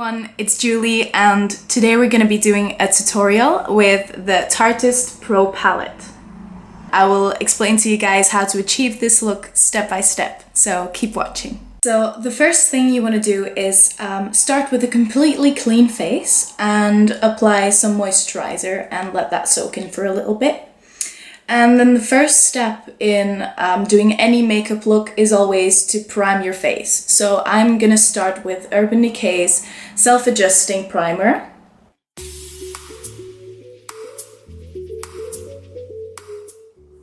everyone, it's Julie and today we're going to be doing a tutorial with the Tarteist Pro palette. I will explain to you guys how to achieve this look step by step, so keep watching. So the first thing you want to do is start with a completely clean face and apply some moisturizer and let that soak in for a little bit. And then the first step in doing any makeup look is always to prime your face. So I'm gonna start with Urban Decay's Self-Adjusting Primer.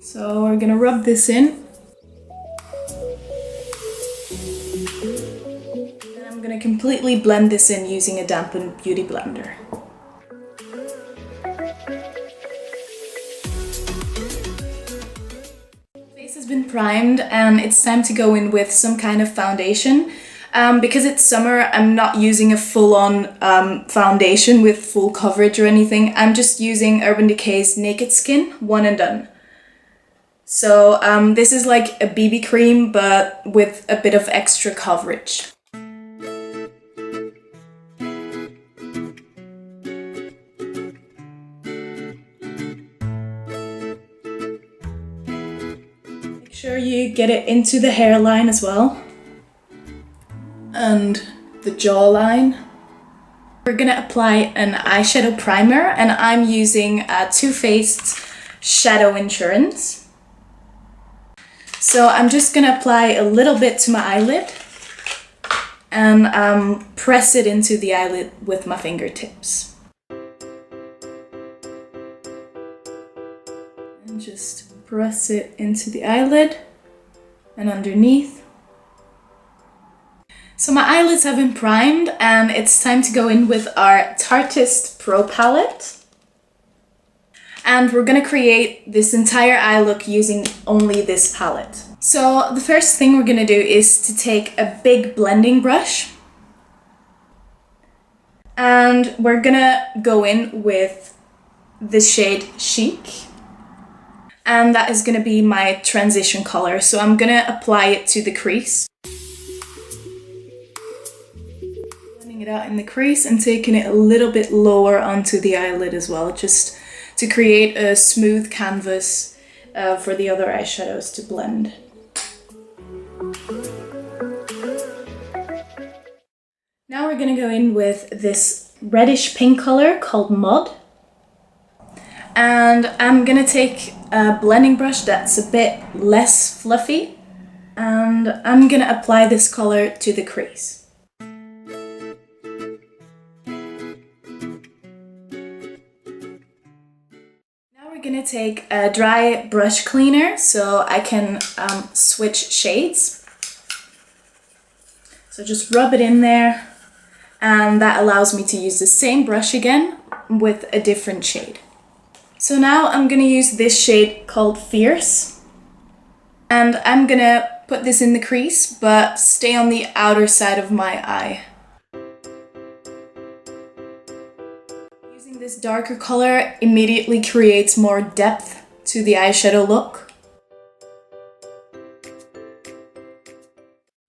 So we're gonna rub this in. Then I'm gonna completely blend this in using a dampened beauty blender. Has been primed and it's time to go in with some kind of foundation. Because it's summer, I'm not using a full-on foundation with full coverage or anything. I'm just using Urban Decay's Naked Skin One and Done. So this is like a BB cream but with a bit of extra coverage. Make sure you get it into the hairline as well and the jawline. We're gonna apply an eyeshadow primer and I'm using Too Faced Shadow Insurance. So I'm just gonna apply a little bit to my eyelid and press it into the eyelid with my fingertips. And just press it into the eyelid and underneath. So my eyelids have been primed and it's time to go in with our Tarteist Pro palette. And we're gonna create this entire eye look using only this palette. So the first thing we're gonna do is to take a big blending brush and we're gonna go in with the shade Chic. And that is going to be my transition color. So I'm going to apply it to the crease. Blending it out in the crease and taking it a little bit lower onto the eyelid as well, just to create a smooth canvas for the other eyeshadows to blend. Now we're going to go in with this reddish pink color called Mud. And I'm gonna take a blending brush that's a bit less fluffy and I'm gonna apply this color to the crease. Now we're gonna take a dry brush cleaner so I can switch shades. So just rub it in there and that allows me to use the same brush again with a different shade. So now I'm going to use this shade called Fierce and I'm going to put this in the crease but stay on the outer side of my eye. Using this darker color immediately creates more depth to the eyeshadow look.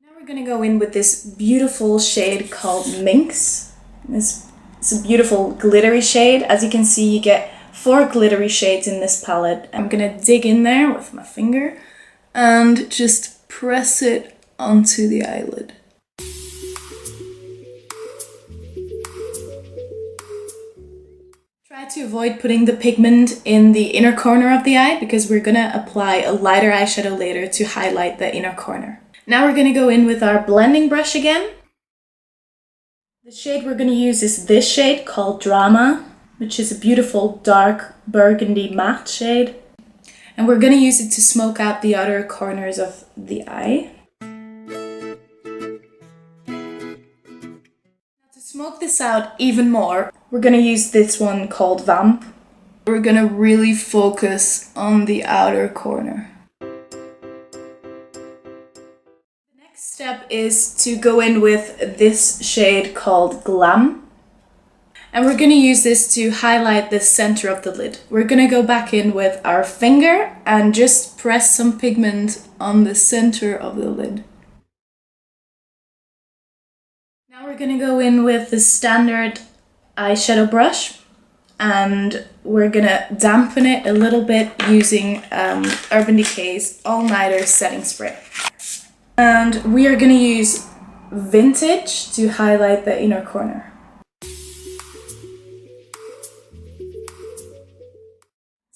Now we're going to go in with this beautiful shade called Minx. It's a beautiful glittery shade. As you can see, you get 4 glittery shades in this palette. I'm gonna dig in there with my finger and just press it onto the eyelid. Try to avoid putting the pigment in the inner corner of the eye because we're gonna apply a lighter eyeshadow later to highlight the inner corner. Now we're gonna go in with our blending brush again. The shade we're gonna use is this shade called Drama, which is a beautiful dark burgundy matte shade. And we're going to use it to smoke out the outer corners of the eye. Now to smoke this out even more, we're going to use this one called Vamp. We're going to really focus on the outer corner. The next step is to go in with this shade called Glam. And we're going to use this to highlight the center of the lid. We're going to go back in with our finger and just press some pigment on the center of the lid. Now we're gonna go in with the standard eyeshadow brush and we're gonna dampen it a little bit using Urban Decay's All Nighter setting spray. And we are gonna use Vintage to highlight the inner corner.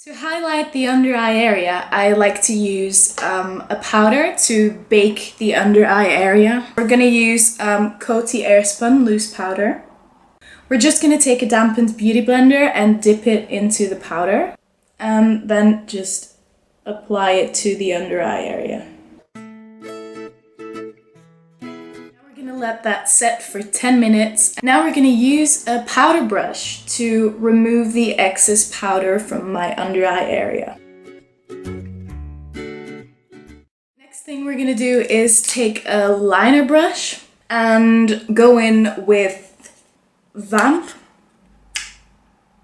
To highlight the under eye area, I like to use a powder to bake the under eye area. We're gonna use Coty Airspun loose powder. We're just gonna take a dampened beauty blender and dip it into the powder and then just apply it to the under eye area. Let that set for 10 minutes. Now we're going to use a powder brush to remove the excess powder from my under eye area. Next thing we're going to do is take a liner brush and go in with Vamp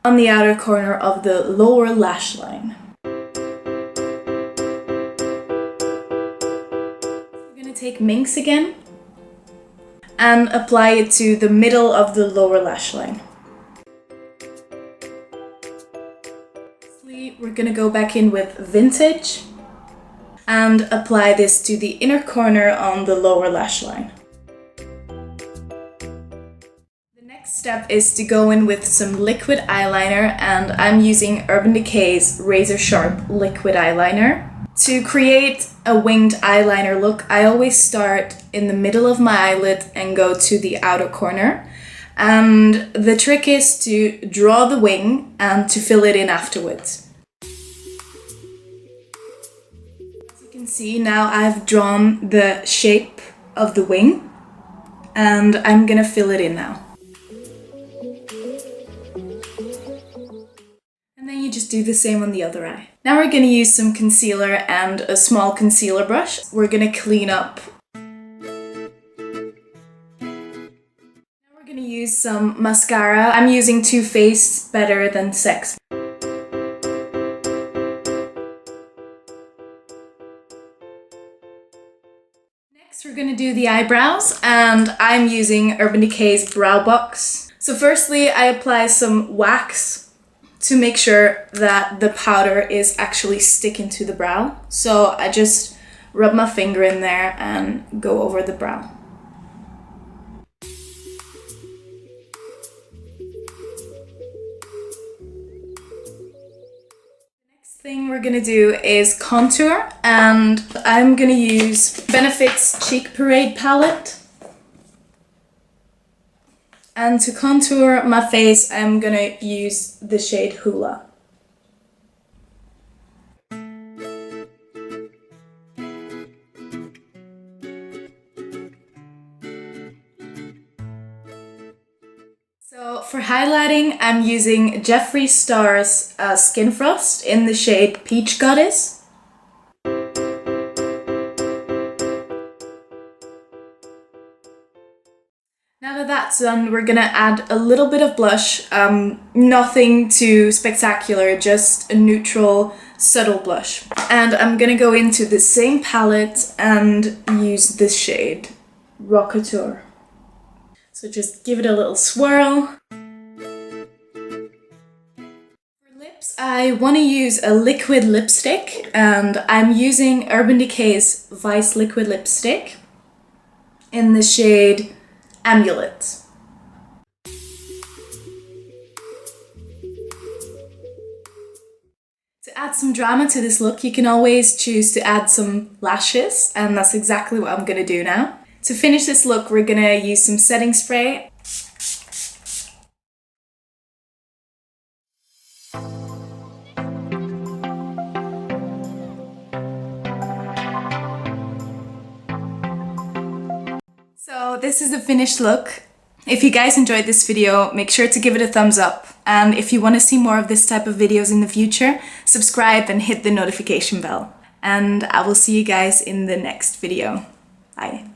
on the outer corner of the lower lash line. We're going to take Minx again and apply it to the middle of the lower lash line. Lastly, we're gonna go back in with Vintage and apply this to the inner corner on the lower lash line. The next step is to go in with some liquid eyeliner, and I'm using Urban Decay's Razor Sharp liquid eyeliner. To create a winged eyeliner look, I always start in the middle of my eyelid and go to the outer corner. And the trick is to draw the wing and to fill it in afterwards. As you can see, now I've drawn the shape of the wing and I'm gonna fill it in now. And then you just do the same on the other eye. Now we're going to use some concealer and a small concealer brush. We're going to clean up. Now we're going to use some mascara. I'm using Too Faced Better Than Sex. Next we're going to do the eyebrows, and I'm using Urban Decay's Brow Box. So firstly I apply some wax to make sure that the powder is actually sticking to the brow. So I just rub my finger in there and go over the brow. Next thing we're gonna do is contour, and I'm gonna use Benefit's Cheek Parade palette. And to contour my face, I'm gonna use the shade Hula. So for highlighting, I'm using Jeffree Star's Skin Frost in the shade Peach Goddess. Now that that's done, we're gonna add a little bit of blush, nothing too spectacular, just a neutral, subtle blush. And I'm gonna go into the same palette and use this shade, Rockateur. So just give it a little swirl. For lips, I want to use a liquid lipstick, and I'm using Urban Decay's Vice Liquid Lipstick in the shade Amulet. To add some drama to this look, you can always choose to add some lashes, and that's exactly what I'm gonna do now. To finish this look, we're gonna use some setting spray. So this is the finished look. If you guys enjoyed this video, make sure to give it a thumbs up. And if you want to see more of this type of videos in the future, subscribe and hit the notification bell. And I will see you guys in the next video. Bye.